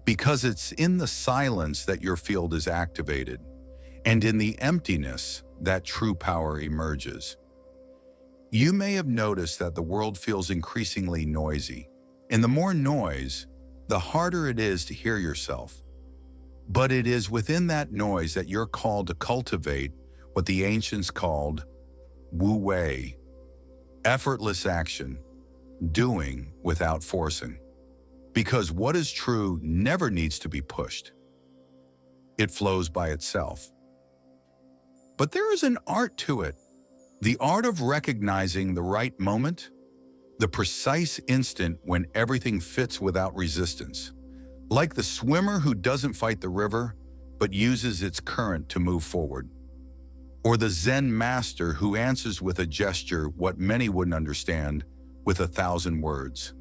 Because it's in the silence that your field is activated, and in the emptiness that true power emerges. You may have noticed that the world feels increasingly noisy, and the more noise, the harder it is to hear yourself. But it is within that noise that you're called to cultivate what the ancients called wu wei, effortless action, doing without forcing. Because what is true never needs to be pushed. It flows by itself. But there is an art to it, the art of recognizing the right moment, the precise instant when everything fits without resistance. Like the swimmer who doesn't fight the river, but uses its current to move forward. Or the Zen master who answers with a gesture what many wouldn't understand with 1,000 words.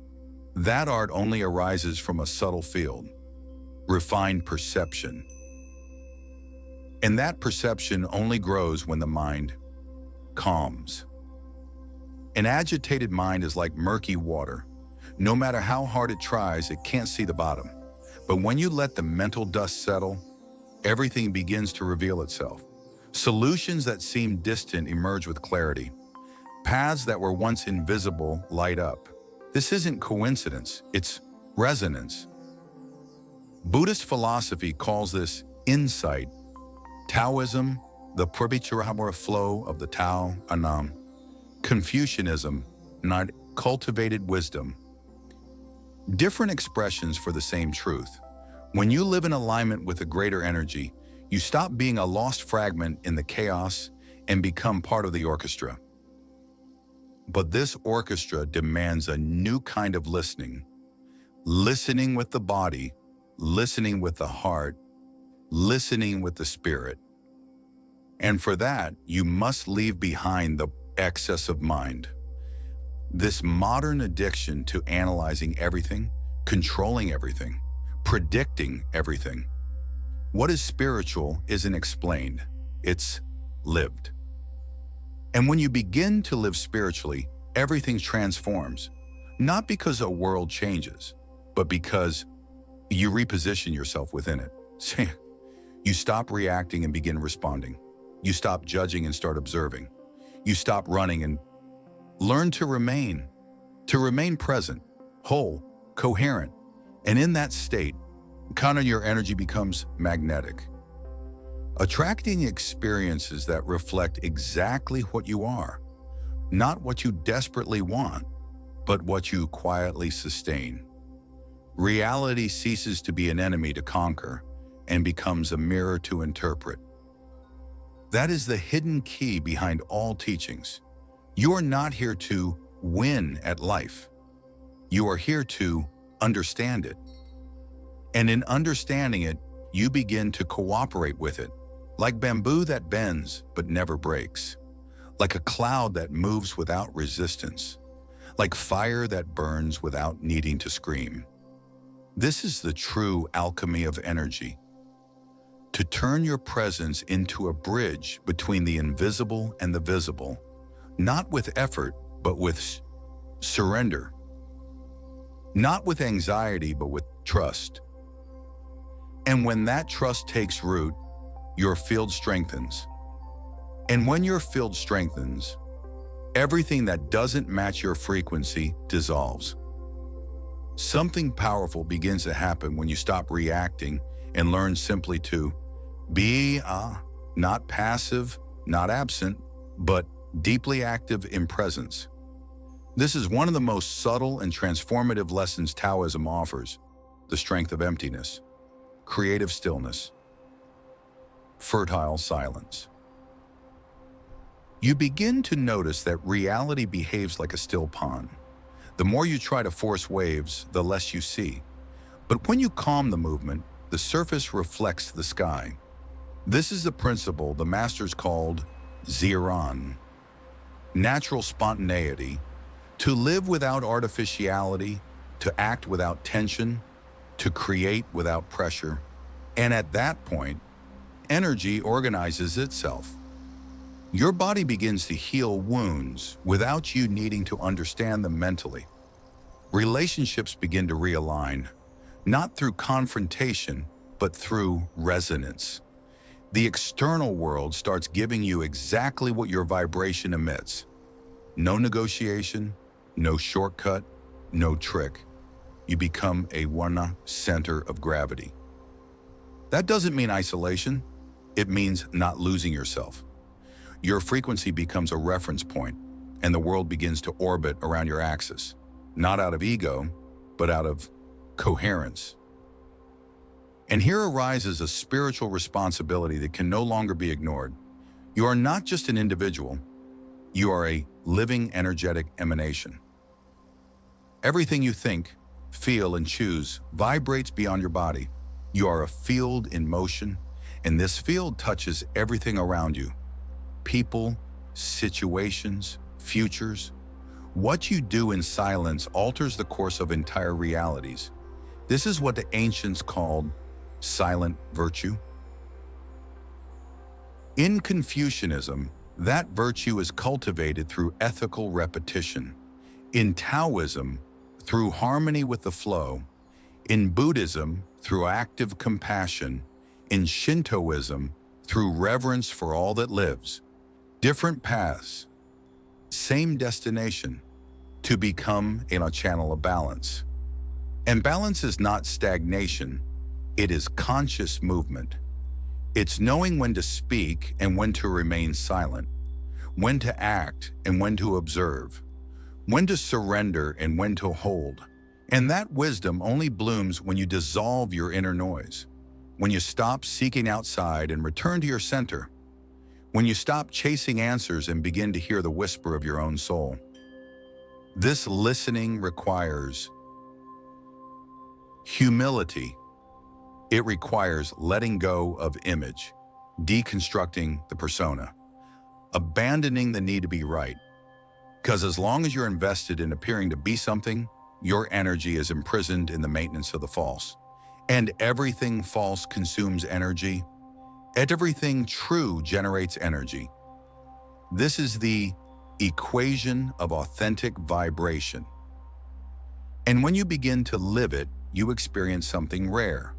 That art only arises from a subtle field, refined perception. And that perception only grows when the mind calms. An agitated mind is like murky water. No matter how hard it tries, it can't see the bottom. But when you let the mental dust settle, everything begins to reveal itself. Solutions that seem distant emerge with clarity. Paths that were once invisible light up. This isn't coincidence, it's resonance. Buddhist philosophy calls this insight. Taoism, the Prabhupada flow of the Tao Anam. Confucianism, not cultivated wisdom. Different expressions for the same truth. When you live in alignment with a greater energy, you stop being a lost fragment in the chaos and become part of the orchestra. But this orchestra demands a new kind of listening. Listening with the body, listening with the heart, listening with the spirit. And for that, you must leave behind the excess of mind. This modern addiction to analyzing everything, controlling everything, predicting everything. What is spiritual isn't explained, it's lived. And when you begin to live spiritually, everything transforms, not because a world changes, but because you reposition yourself within it. You stop reacting and begin responding. You stop judging and start observing. You stop running and learn to remain present, whole, coherent. And in that state, kind of your energy becomes magnetic, attracting experiences that reflect exactly what you are, not what you desperately want, but what you quietly sustain. Reality ceases to be an enemy to conquer and becomes a mirror to interpret. That is the hidden key behind all teachings. You are not here to win at life. You are here to understand it. And in understanding it, you begin to cooperate with it, like bamboo that bends but never breaks, like a cloud that moves without resistance, like fire that burns without needing to scream. This is the true alchemy of energy. To turn your presence into a bridge between the invisible and the visible, not with effort, but with surrender. Not with anxiety, but with trust. And when that trust takes root, your field strengthens. And when your field strengthens, everything that doesn't match your frequency dissolves. Something powerful begins to happen when you stop reacting and learn simply to be not passive, not absent, but deeply active in presence. This is one of the most subtle and transformative lessons Taoism offers: the strength of emptiness, creative stillness, fertile silence. You begin to notice that reality behaves like a still pond. The more you try to force waves, the less you see. But when you calm the movement, the surface reflects the sky. This is the principle the masters called Ziran, natural spontaneity, to live without artificiality, to act without tension, to create without pressure. And at that point, energy organizes itself. Your body begins to heal wounds without you needing to understand them mentally. Relationships begin to realign, not through confrontation, but through resonance. The external world starts giving you exactly what your vibration emits. No negotiation, no shortcut, no trick. You become a one center of gravity. That doesn't mean isolation. It means not losing yourself. Your frequency becomes a reference point, and the world begins to orbit around your axis, not out of ego, but out of coherence. And here arises a spiritual responsibility that can no longer be ignored. You are not just an individual, you are a living energetic emanation. Everything you think, feel, and choose vibrates beyond your body. You are a field in motion, and this field touches everything around you. People, situations, futures. What you do in silence alters the course of entire realities. This is what the ancients called silent virtue. In Confucianism, that virtue is cultivated through ethical repetition. In Taoism, through harmony with the flow. In Buddhism, through active compassion. In Shintoism, through reverence for all that lives. Different paths, same destination, to become in a channel of balance. And balance is not stagnation, it is conscious movement. It's knowing when to speak and when to remain silent, when to act and when to observe, when to surrender and when to hold. And that wisdom only blooms when you dissolve your inner noise, when you stop seeking outside and return to your center, when you stop chasing answers and begin to hear the whisper of your own soul. This listening requires humility. It requires letting go of image, deconstructing the persona, abandoning the need to be right. Because as long as you're invested in appearing to be something, your energy is imprisoned in the maintenance of the false. And everything false consumes energy. Everything true generates energy. This is the equation of authentic vibration. And when you begin to live it, you experience something rare.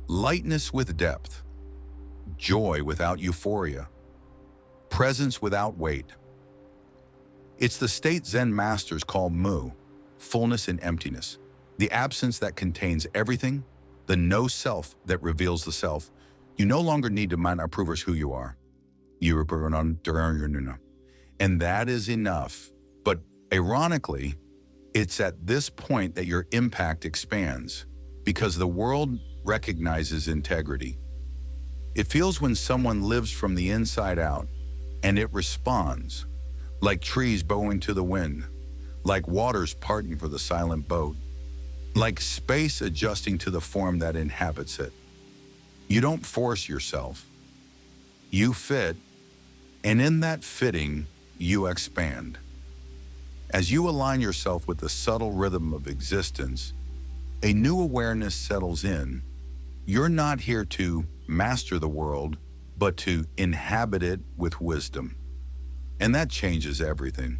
Lightness with depth, joy without euphoria, presence without weight. It's the state Zen masters call Mu, fullness and emptiness, the absence that contains everything, the no self that reveals the self. You no longer need to mind approvers who you are. And that is enough. But ironically, it's at this point that your impact expands, because the world recognizes integrity. It feels when someone lives from the inside out, and it responds, like trees bowing to the wind, like waters parting for the silent boat, like space adjusting to the form that inhabits it. You don't force yourself. You fit, and in that fitting, you expand. As you align yourself with the subtle rhythm of existence, a new awareness settles in. You're not here to master the world, but to inhabit it with wisdom. And that changes everything.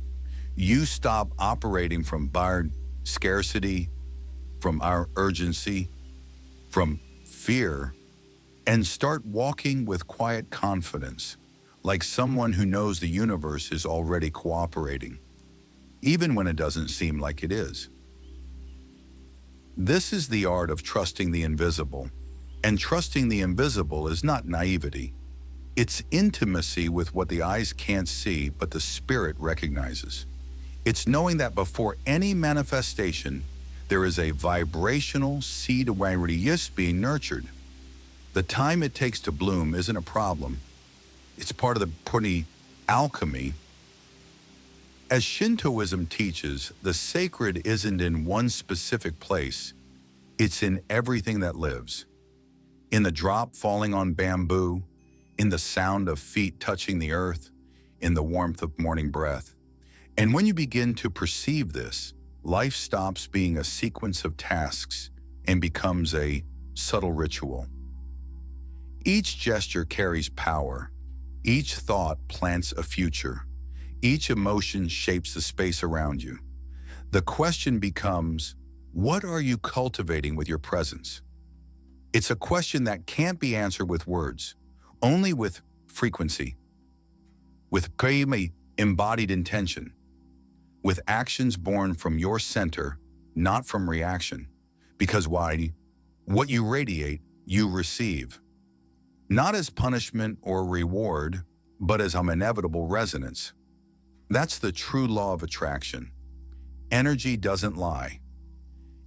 You stop operating from our scarcity, from our urgency, from fear, and start walking with quiet confidence, like someone who knows the universe is already cooperating, even when it doesn't seem like it is. This is the art of trusting the invisible, and trusting the invisible is not naivety. It's intimacy with what the eyes can't see, but the spirit recognizes. It's knowing that before any manifestation, there is a vibrational seed awareness being nurtured. The time it takes to bloom isn't a problem. It's part of the pretty alchemy. As Shintoism teaches, the sacred isn't in one specific place. It's in everything that lives. In the drop falling on bamboo, in the sound of feet touching the earth, in the warmth of morning breath. And when you begin to perceive this, life stops being a sequence of tasks and becomes a subtle ritual. Each gesture carries power. Each thought plants a future. Each emotion shapes the space around you. The question becomes, what are you cultivating with your presence? It's a question that can't be answered with words, only with frequency, with embodied intention, with actions born from your center, not from reaction. Because why? What you radiate, you receive. Not as punishment or reward, but as an inevitable resonance. That's the true law of attraction. Energy doesn't lie.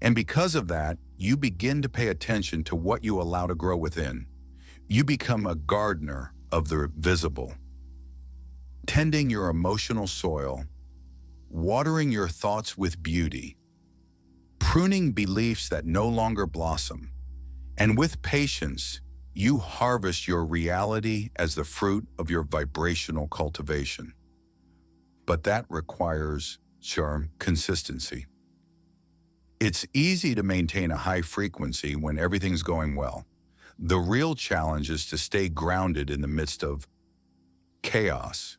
And because of that, you begin to pay attention to what you allow to grow within. You become a gardener of the visible, tending your emotional soil, watering your thoughts with beauty, pruning beliefs that no longer blossom. And with patience, you harvest your reality as the fruit of your vibrational cultivation. But that requires consistency. It's easy to maintain a high frequency when everything's going well. The real challenge is to stay grounded in the midst of chaos.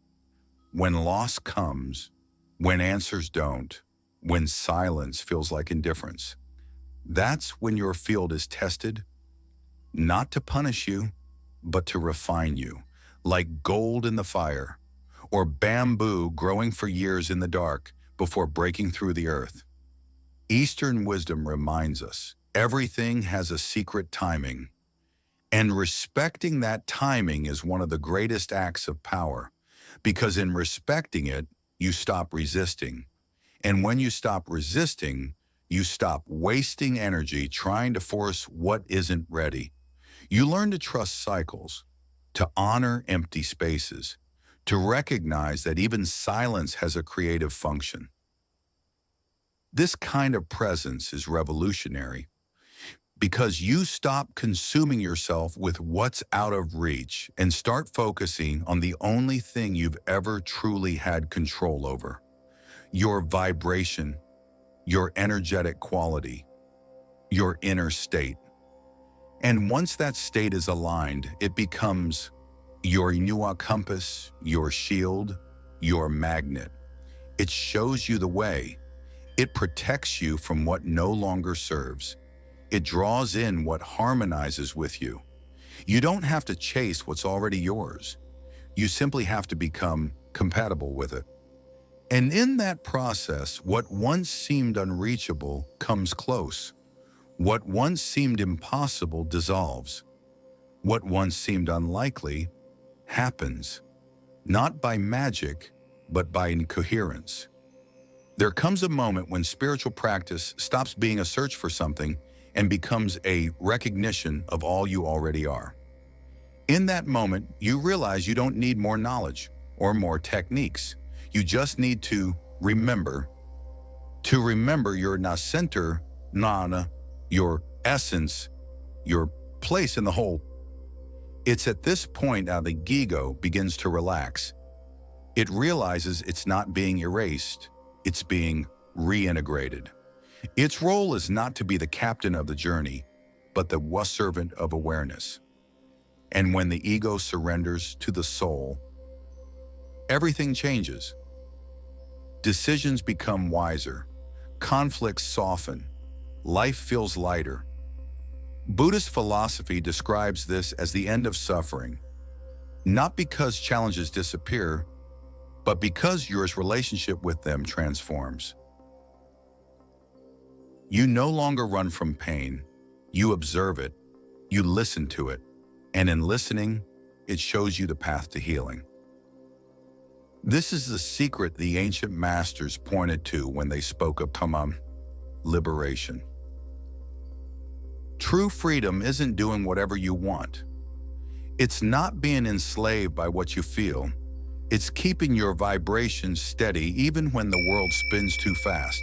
When loss comes, when answers don't, when silence feels like indifference. That's when your field is tested, not to punish you, but to refine you, like gold in the fire, or bamboo growing for years in the dark before breaking through the earth. Eastern wisdom reminds us everything has a secret timing, and respecting that timing is one of the greatest acts of power, because in respecting it, you stop resisting. And when you stop resisting, you stop wasting energy trying to force what isn't ready. You learn to trust cycles, to honor empty spaces, to recognize that even silence has a creative function. This kind of presence is revolutionary because you stop consuming yourself with what's out of reach and start focusing on the only thing you've ever truly had control over: your vibration, your energetic quality, your inner state. And once that state is aligned, it becomes your new compass, your shield, your magnet. It shows you the way. It protects you from what no longer serves. It draws in what harmonizes with you. You don't have to chase what's already yours. You simply have to become compatible with it. And in that process, what once seemed unreachable comes close. What once seemed impossible dissolves. What once seemed unlikely happens, not by magic, but by incoherence. There comes a moment when spiritual practice stops being a search for something and becomes a recognition of all you already are. In that moment, you realize you don't need more knowledge or more techniques. You just need to remember your center, your essence, your place in the whole. It's at this point that the ego begins to relax. It realizes it's not being erased, it's being reintegrated. Its role is not to be the captain of the journey, but the servant of awareness. And when the ego surrenders to the soul, everything changes. Decisions become wiser, conflicts soften, life feels lighter. Buddhist philosophy describes this as the end of suffering, not because challenges disappear, but because your relationship with them transforms. You no longer run from pain, you observe it, you listen to it, and in listening, it shows you the path to healing. This is the secret the ancient masters pointed to when they spoke of liberation. True freedom isn't doing whatever you want. It's not being enslaved by what you feel. It's keeping your vibrations steady even when the world spins too fast.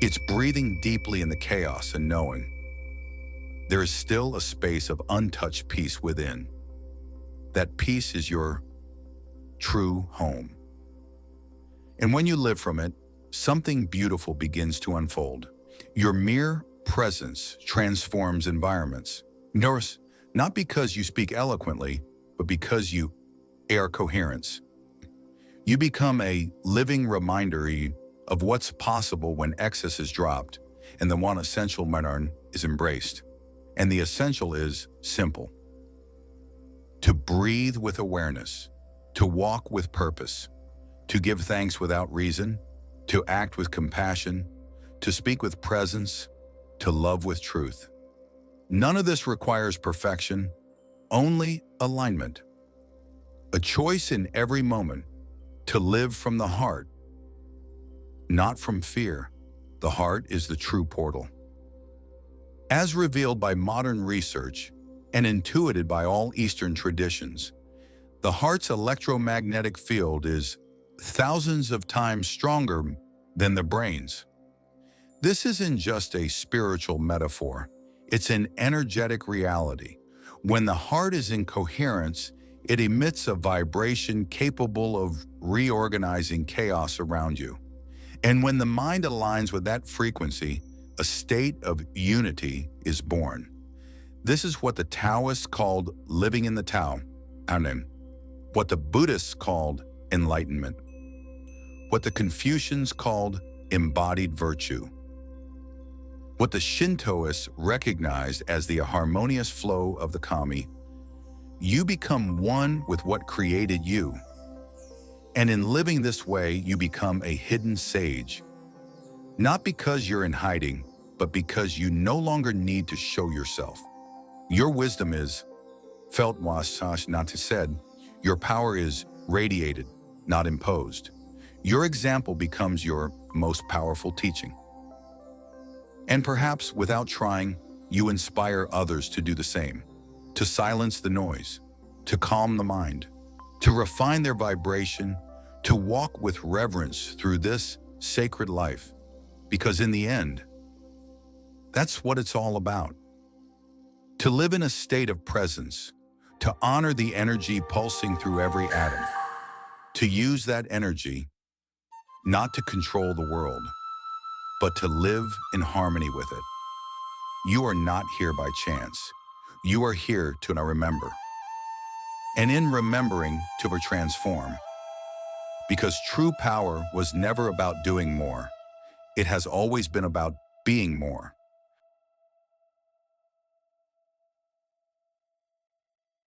It's breathing deeply in the chaos and knowing there is still a space of untouched peace within. That peace is your true home. And when you live from it, something beautiful begins to unfold. Your mere presence transforms environments. Notice, not because you speak eloquently, but because you air coherence. You become a living reminder of what's possible when excess is dropped and the one essential modern is embraced. And the essential is simple: to breathe with awareness, to walk with purpose, to give thanks without reason, to act with compassion, to speak with presence, to love with truth. None of this requires perfection, only alignment. A choice in every moment to live from the heart, not from fear. The heart is the true portal. As revealed by modern research and intuited by all Eastern traditions, the heart's electromagnetic field is thousands of times stronger than the brain's. This isn't just a spiritual metaphor, it's an energetic reality. When the heart is in coherence, it emits a vibration capable of reorganizing chaos around you. And when the mind aligns with that frequency, a state of unity is born. This is what the Taoists called living in the Tao, what the Buddhists called enlightenment, what the Confucians called embodied virtue, what the Shintoists recognized as the harmonious flow of the kami. You become one with what created you. And in living this way, you become a hidden sage. Not because you're in hiding, but because you no longer need to show yourself. Your wisdom is felt, not said. Your power is radiated, not imposed. Your example becomes your most powerful teaching. And perhaps without trying, you inspire others to do the same, to silence the noise, to calm the mind, to refine their vibration, to walk with reverence through this sacred life. Because in the end, that's what it's all about. To live in a state of presence, to honor the energy pulsing through every atom, to use that energy not to control the world, but to live in harmony with it. You are not here by chance. You are here to now remember. And in remembering, to transform. Because true power was never about doing more. It has always been about being more.